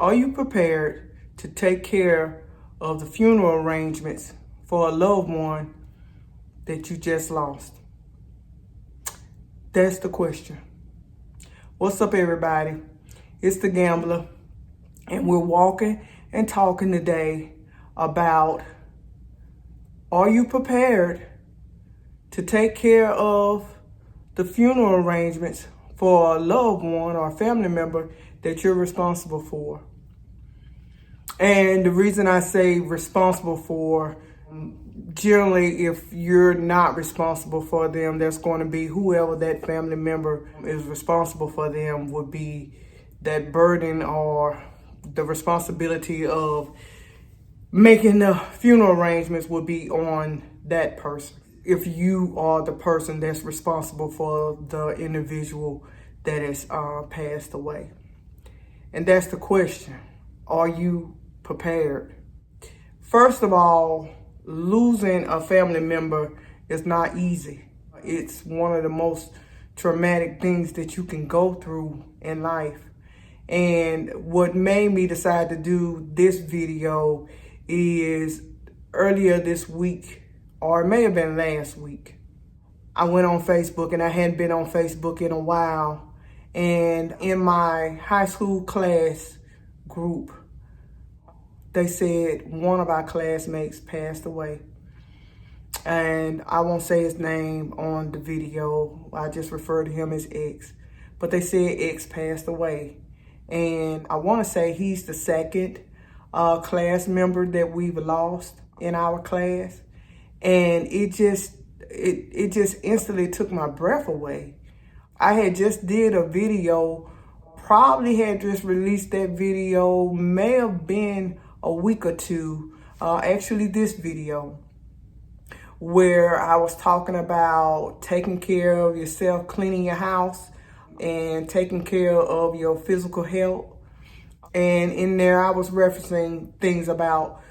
Are you prepared to take care of the funeral arrangements for a loved one that you just lost? That's the question. What's up, everybody? It's the Gambler, and we're walking and talking today about, are you prepared to take care of the funeral arrangements for a loved one or a family member that you're responsible for? And the reason I say responsible for, generally, if you're not responsible for them, there's going to be whoever that family member is responsible for them would be that burden or the responsibility of making the funeral arrangements would be on that person. If you are the person that's responsible for the individual that has passed away. And that's the question. Are you prepared? First of all, losing a family member is not easy. It's one of the most traumatic things that you can go through in life. And what made me decide to do this video is earlier this week, or it may have been last week, I went on Facebook, and I hadn't been on Facebook in a while. And in my high school class group, they said one of our classmates passed away. And I won't say his name on the video. I just refer to him as X. But they said X passed away. And I want to say he's the second class member that we've lost in our class. And it just instantly took my breath away. I had just did a video, probably had just released that video, may have been a week or two, actually this video, where I was talking about taking care of yourself, cleaning your house, and taking care of your physical health. And in there I was referencing things about,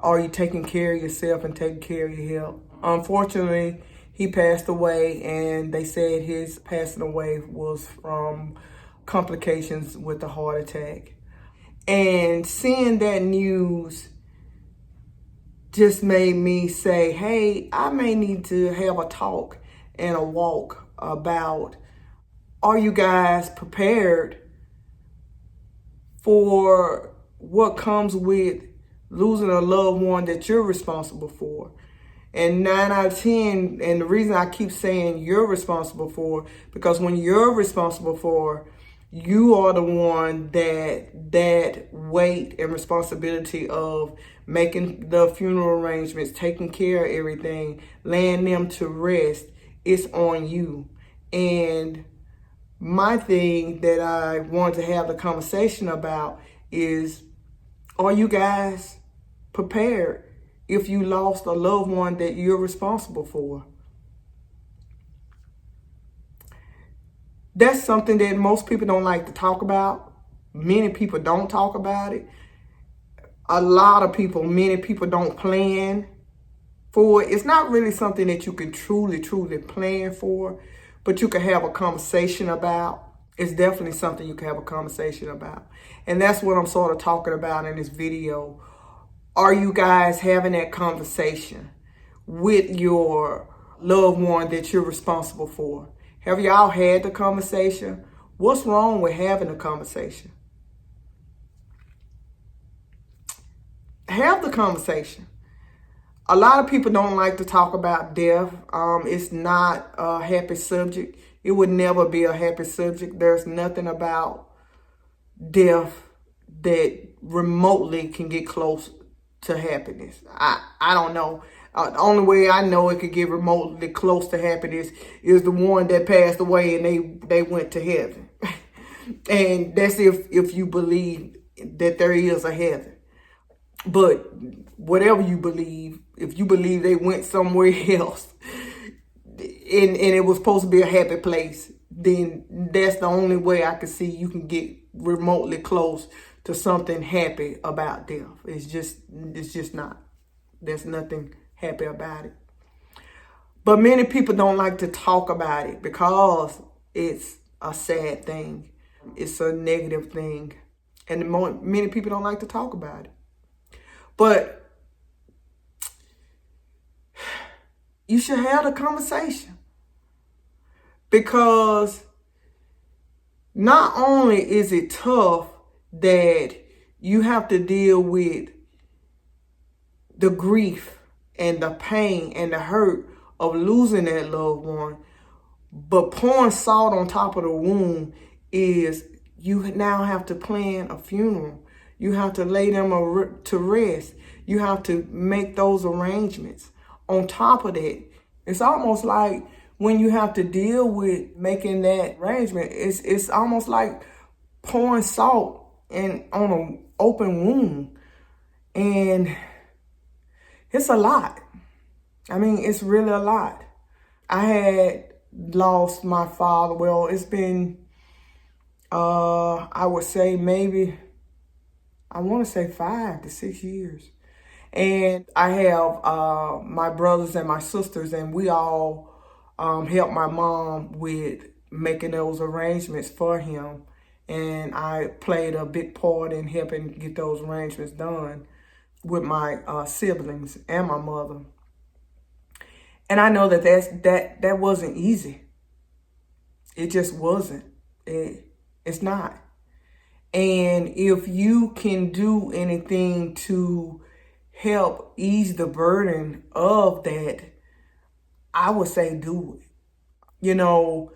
are you taking care of yourself and taking care of your health? Unfortunately, he passed away, and they said his passing away was from complications with the heart attack. And seeing that news just made me say, hey, I may need to have a talk and a walk about, are you guys prepared for what comes with losing a loved one that you're responsible for? And 9 out of 10, and the reason I keep saying you're responsible for, because when you're responsible for, you are the one that weight and responsibility of making the funeral arrangements, taking care of everything, laying them to rest, it's on you. And my thing that I want to have the conversation about is, are you guys prepared if you lost a loved one that you're responsible for? That's something that most people don't like to talk about. Many people don't talk about it. Many people don't plan for it. It's not really something that you can truly plan for, but you can have a conversation about. It's definitely something you can have a conversation about. And that's what I'm sort of talking about in this video. Are you guys having that conversation with your loved one that you're responsible for? Have y'all had the conversation? What's wrong with having a conversation? Have the conversation. A lot of people don't like to talk about death. It's not a happy subject. It would never be a happy subject. There's nothing about death that remotely can get close to happiness. I don't know. The only way I know it could get remotely close to happiness is the one that passed away and they went to heaven. And that's if you believe that there is a heaven. But whatever you believe, if you believe they went somewhere else and it was supposed to be a happy place, then that's the only way I can see you can get remotely close to something happy about death. It's just not. There's nothing happy about it. But many people don't like to talk about it because it's a sad thing. It's a negative thing. And many people don't like to talk about it. But you should have the conversation. Because not only is it tough that you have to deal with the grief and the pain and the hurt of losing that loved one, but pouring salt on top of the wound is you now have to plan a funeral. You have to lay them to rest. You have to make those arrangements. On top of that, it's almost like when you have to deal with making that arrangement, it's almost like pouring salt on an open wound. And it's a lot. I mean, it's really a lot. I had lost my father. Well, it's been, I would say maybe, I want to say 5 to 6 years. And I have my brothers and my sisters, and we all helped my mom with making those arrangements for him. And I played a big part in helping get those arrangements done with my siblings and my mother. And I know that wasn't easy. It just wasn't. It's not. And if you can do anything to help ease the burden of that, I would say do it. You know,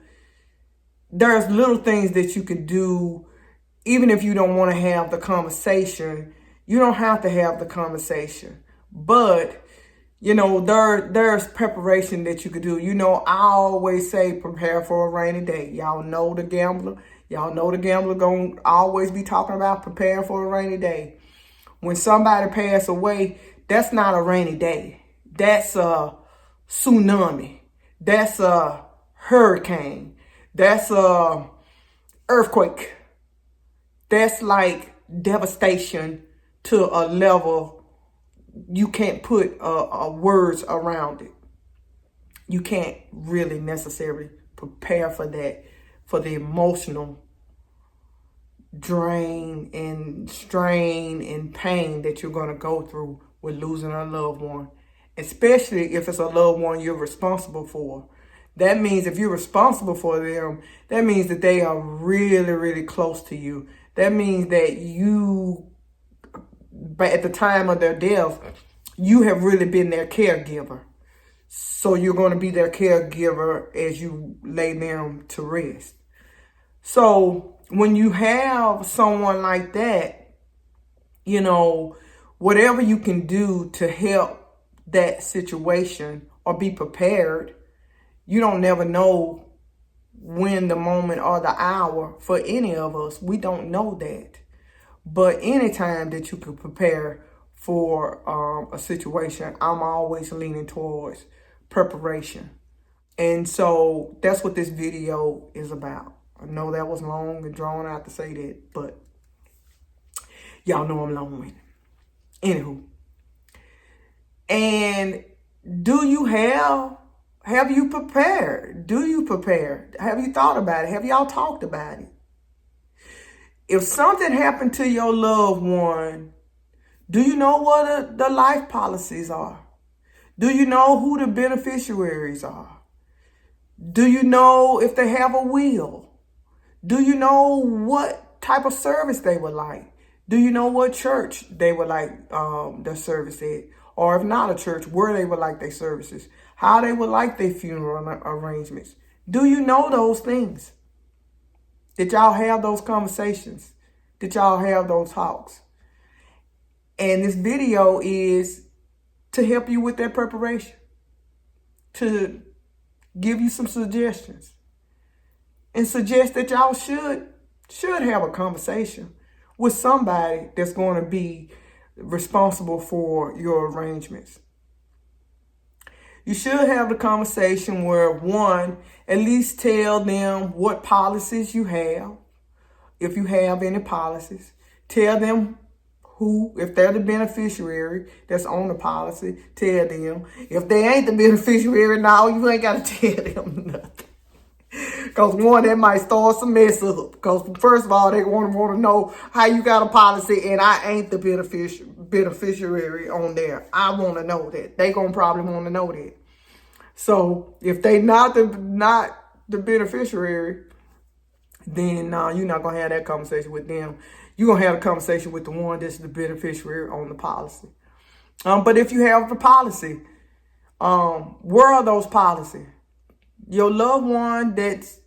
there's little things that you could do, even if you don't want to have the conversation. You don't have to have the conversation. But, you know, there's preparation that you could do. You know, I always say prepare for a rainy day. Y'all know the gambler. Y'all know the gambler gonna always be talking about prepare for a rainy day. When somebody passes away, that's not a rainy day. That's a tsunami. That's a hurricane. That's a earthquake. That's like devastation to a level you can't put words around it. You can't really necessarily prepare for that, for the emotional drain and strain and pain that you're going to go through with losing a loved one, especially if it's a loved one you're responsible for. That means if you're responsible for them, that means that they are really, really close to you. That means that you, but at the time of their death, you have really been their caregiver. So you're going to be their caregiver as you lay them to rest. So when you have someone like that, you know, whatever you can do to help that situation or be prepared, you don't never know when the moment or the hour for any of us. We don't know that. But anytime that you can prepare for a situation, I'm always leaning towards preparation. And so that's what this video is about. I know that was long and drawn out to say that, but y'all know I'm long-winded. Anywho. And have you prepared? Do you prepare? Have you thought about it? Have y'all talked about it? If something happened to your loved one, do you know what the life policies are? Do you know who the beneficiaries are? Do you know if they have a will? Do you know what type of service they would like? Do you know what church they would like their service at? Or if not a church, where they would like their services? How they would like their funeral arrangements? Do you know those things? Did y'all have those conversations? Did y'all have those talks? And this video is to help you with that preparation, to give you some suggestions, and suggest that y'all should have a conversation with somebody that's going to be responsible for your arrangements. You should have the conversation where, one, at least tell them what policies you have, if you have any policies. Tell them who, if they're the beneficiary that's on the policy, tell them. If they ain't the beneficiary, no, you ain't got to tell them nothing. Because one, that might start some mess up. Because first of all, they want to know how you got a policy, and I ain't the beneficiary on there. I want to know that. They going to probably want to know that. So if they not the beneficiary, then you're not going to have that conversation with them. You're going to have a conversation with the one that's the beneficiary on the policy. But if you have the policy, where are those policies? Your loved one that's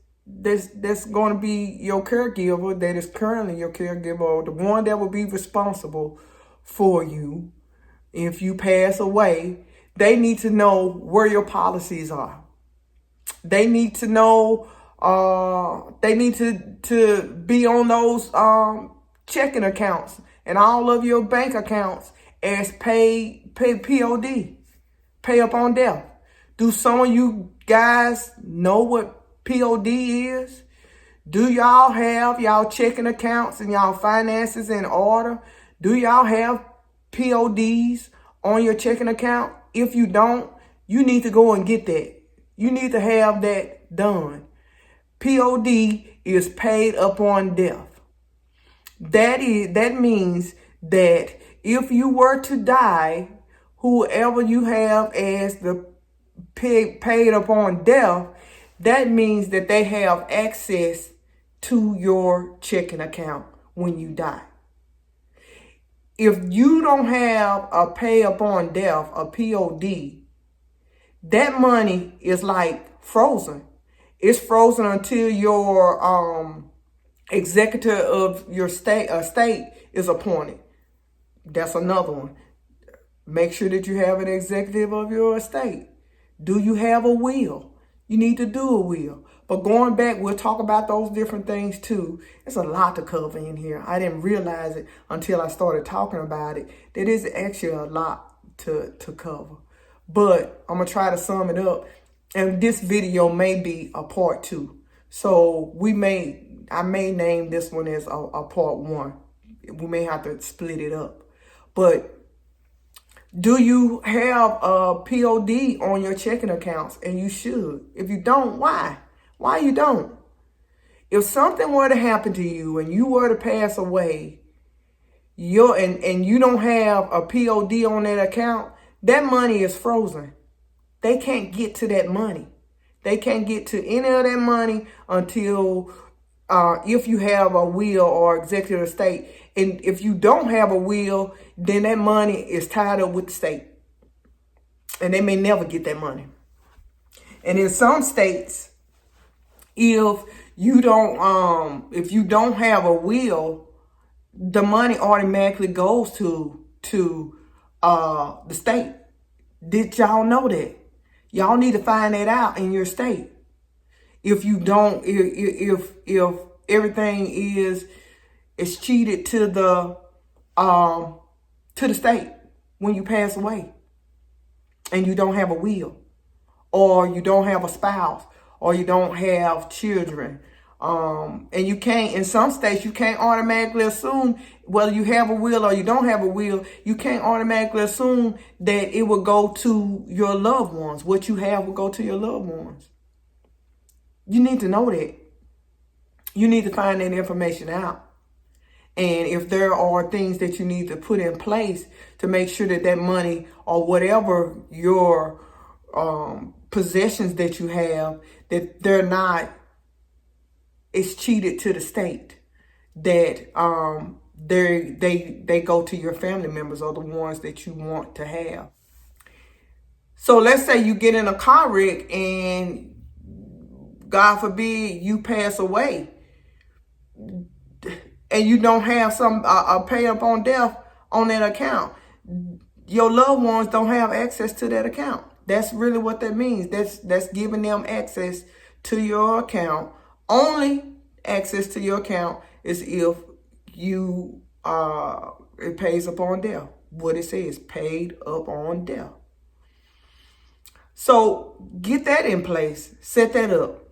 going to be your caregiver, that is currently your caregiver, or the one that will be responsible for you if you pass away, they need to know where your policies are. They need to know, they need to be on those checking accounts and all of your bank accounts as pay POD, pay up on death. Do some of you guys know what POD is? Do y'all have y'all checking accounts and y'all finances in order? Do y'all have PODs on your checking account? If you don't, you need to go and get that. You need to have that done. POD is paid upon death. That means that if you were to die, whoever you have as the paid upon death, that means that they have access to your checking account when you die. If you don't have a pay upon death, a POD, that money is like frozen. It's frozen until your executor of your estate is appointed. That's another one. Make sure that you have an executive of your estate. Do you have a will? You need to do a will. But going back, we'll talk about those different things too. It's a lot to cover in here. I didn't realize it until I started talking about it. That is actually a lot to cover. But I'm going to try to sum it up. And this video may be a part 2. So I may name this one as a part 1. We may have to split it up. But do you have a POD on your checking accounts? And you should. If you don't, why? Why you don't? If something were to happen to you and you were to pass away, and you don't have a POD on that account, that money is frozen. They can't get to that money. They can't get to any of that money until if you have a will or executive estate. And if you don't have a will, then that money is tied up with the state. And they may never get that money. And in some states, if you don't have a will, the money automatically goes to the state. Did y'all know that? Y'all need to find that out in your state. If you don't, if everything is cheated to the state when you pass away, and you don't have a will, or you don't have a spouse, or you don't have children, and you can't. In some states, you can't automatically assume whether you have a will or you don't have a will. You can't automatically assume that it will go to your loved ones. What you have will go to your loved ones. You need to know that. You need to find that information out. And if there are things that you need to put in place to make sure that that money or whatever your possessions that you have, that they're not, it's cheated to the state, that they go to your family members or the ones that you want to have. So let's say you get in a car wreck and God forbid you pass away, and you don't have a pay up on death on that account. Your loved ones don't have access to that account. That's really what that means. That's giving them access to your account. Only access to your account is if you it pays upon death. What it says, paid up on death. So get that in place. Set that up.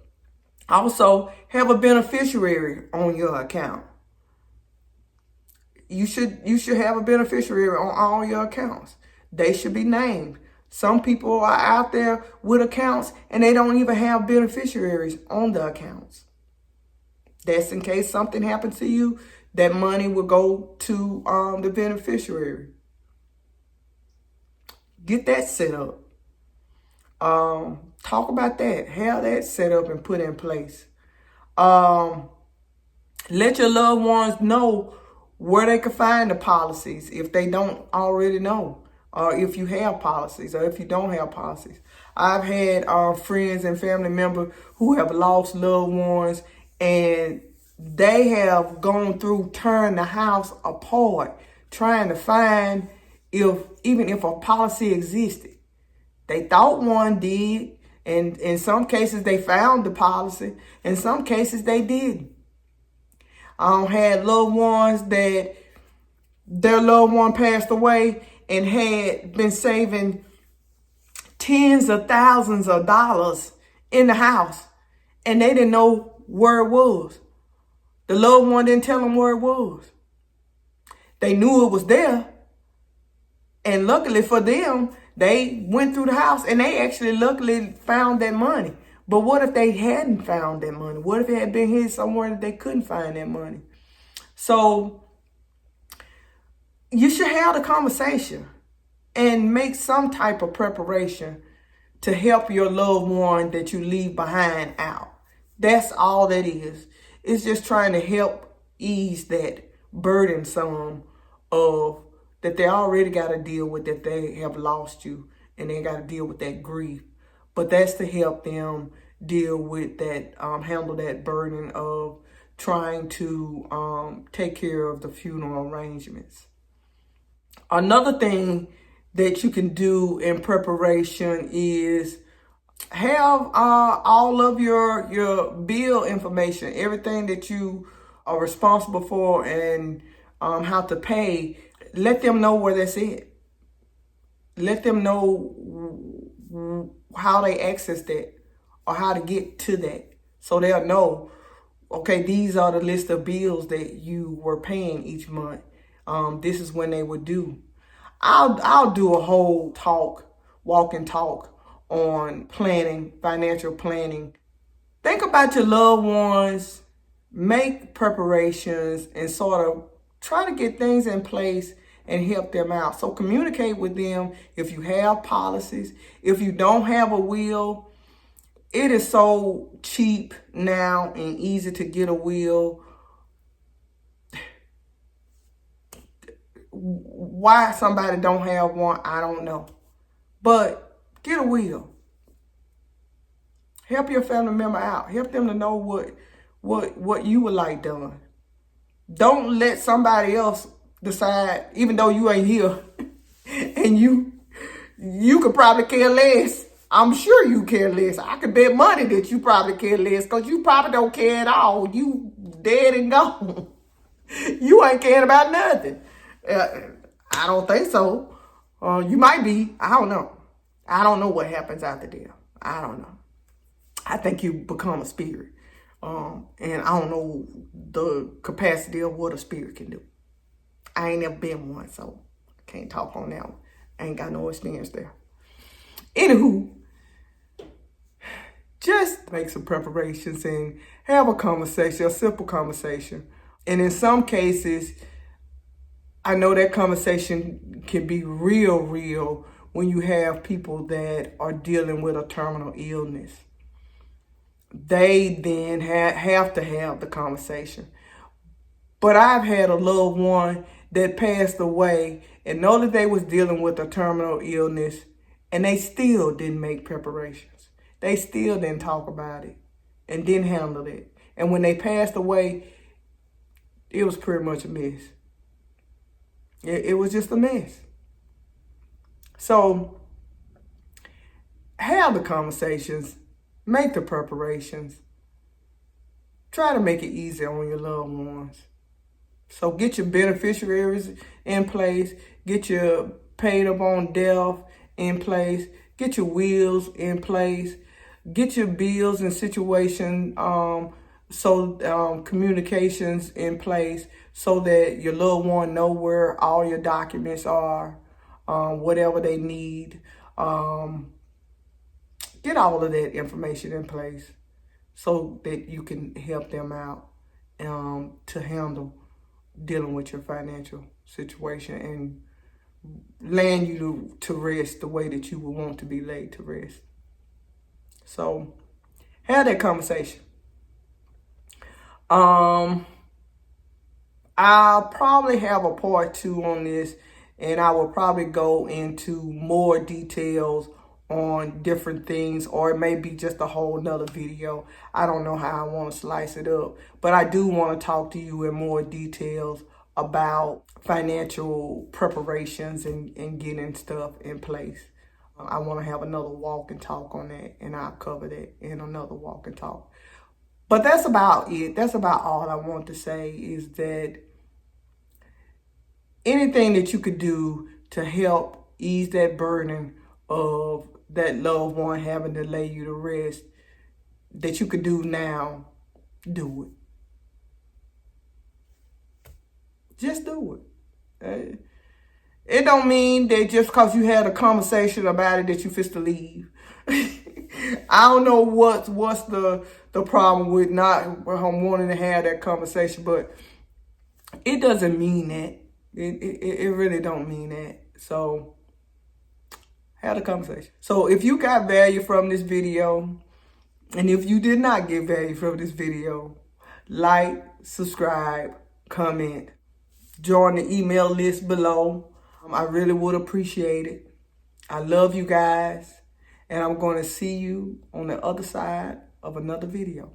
Also, have a beneficiary on your account. You should have a beneficiary on all your accounts. They should be named. Some people are out there with accounts and they don't even have beneficiaries on the accounts. That's in case something happens to you, that money will go to the beneficiary. Get that set up. Talk about that. Have that set up and put in place. Let your loved ones know where they can find the policies if they don't already know, or if you have policies, or if you don't have policies. I've had friends and family members who have lost loved ones, and they have gone through tearing the house apart, trying to find even if a policy existed. They thought one did, and in some cases they found the policy. In some cases they didn't. Had loved ones that their loved one passed away and had been saving tens of thousands of dollars in the house, and they didn't know where it was. The loved one didn't tell them where it was. They knew it was there, and luckily for them, they went through the house and they actually luckily found that money. But what if they hadn't found that money? What if it had been hid somewhere that they couldn't find that money? So you should have the conversation and make some type of preparation to help your loved one that you leave behind out. That's all that is. It's just trying to help ease that burdensome of that they already got to deal with, that they have lost you and they got to deal with that grief. But that's to help them deal with that, handle that burden of trying to take care of the funeral arrangements. Another thing that you can do in preparation is have all of your bill information, everything that you are responsible for and how to pay. Let them know where that's at. Let them know how they access that or how to get to that. So they'll know, okay, these are the list of bills that you were paying each month. This is when they were due. I'll do a whole walk and talk on planning, financial planning. Think about your loved ones, make preparations, and sort of try to get things in place and help them out. So communicate with them if you have policies. If you don't have a will, it is so cheap now and easy to get a will. Why somebody don't have one, I don't know. But get a will. Help your family member out. Help them to know what you would like done. Don't let somebody else decide, even though you ain't here, and you could probably care less. I'm sure you care less. I could bet money that you probably care less because you probably don't care at all. You dead and gone. You ain't caring about nothing. I don't think so. You might be. I don't know. I don't know what happens after death. I don't know. I think you become a spirit. And I don't know the capacity of what a spirit can do. I ain't never been one, so I can't talk on that one. I ain't got no experience there. Anywho, just make some preparations and have a conversation, a simple conversation. And in some cases, I know that conversation can be real when you have people that are dealing with a terminal illness. They then have to have the conversation. But I've had a loved one that passed away and know that they was dealing with a terminal illness, and they still didn't make preparations. They still didn't talk about it and didn't handle it. And when they passed away, it was pretty much a mess. It was just a mess. So have the conversations, make the preparations, try to make it easy on your loved ones. So get your beneficiaries in place, get your paid up on death in place, get your wills in place, get your bills and situation, communications in place so that your loved one know where all your documents are, whatever they need. Get all of that information in place so that you can help them out to handle dealing with your financial situation and laying you to rest the way that you would want to be laid to rest. So have that conversation. I'll probably have a part 2 on this, and I will probably go into more details on different things, or it may be just a whole nother video. I don't know how I want to slice it up, but I do want to talk to you in more details about financial preparations and getting stuff in place. I want to have another walk and talk on that, and I'll cover that in another walk and talk. But that's about it. That's about all I want to say, is that anything that you could do to help ease that burden of that loved one having to lay you to rest, that you could do now, do it. Just do it. It don't mean that just because you had a conversation about it that you fist to leave. I don't know what's the problem with not wanting to have that conversation, but it doesn't mean that. It really don't mean that. So have a conversation. So if you got value from this video, and if you did not get value from this video, like, subscribe, comment, join the email list below. I really would appreciate it. I love you guys, and I'm going to see you on the other side of another video.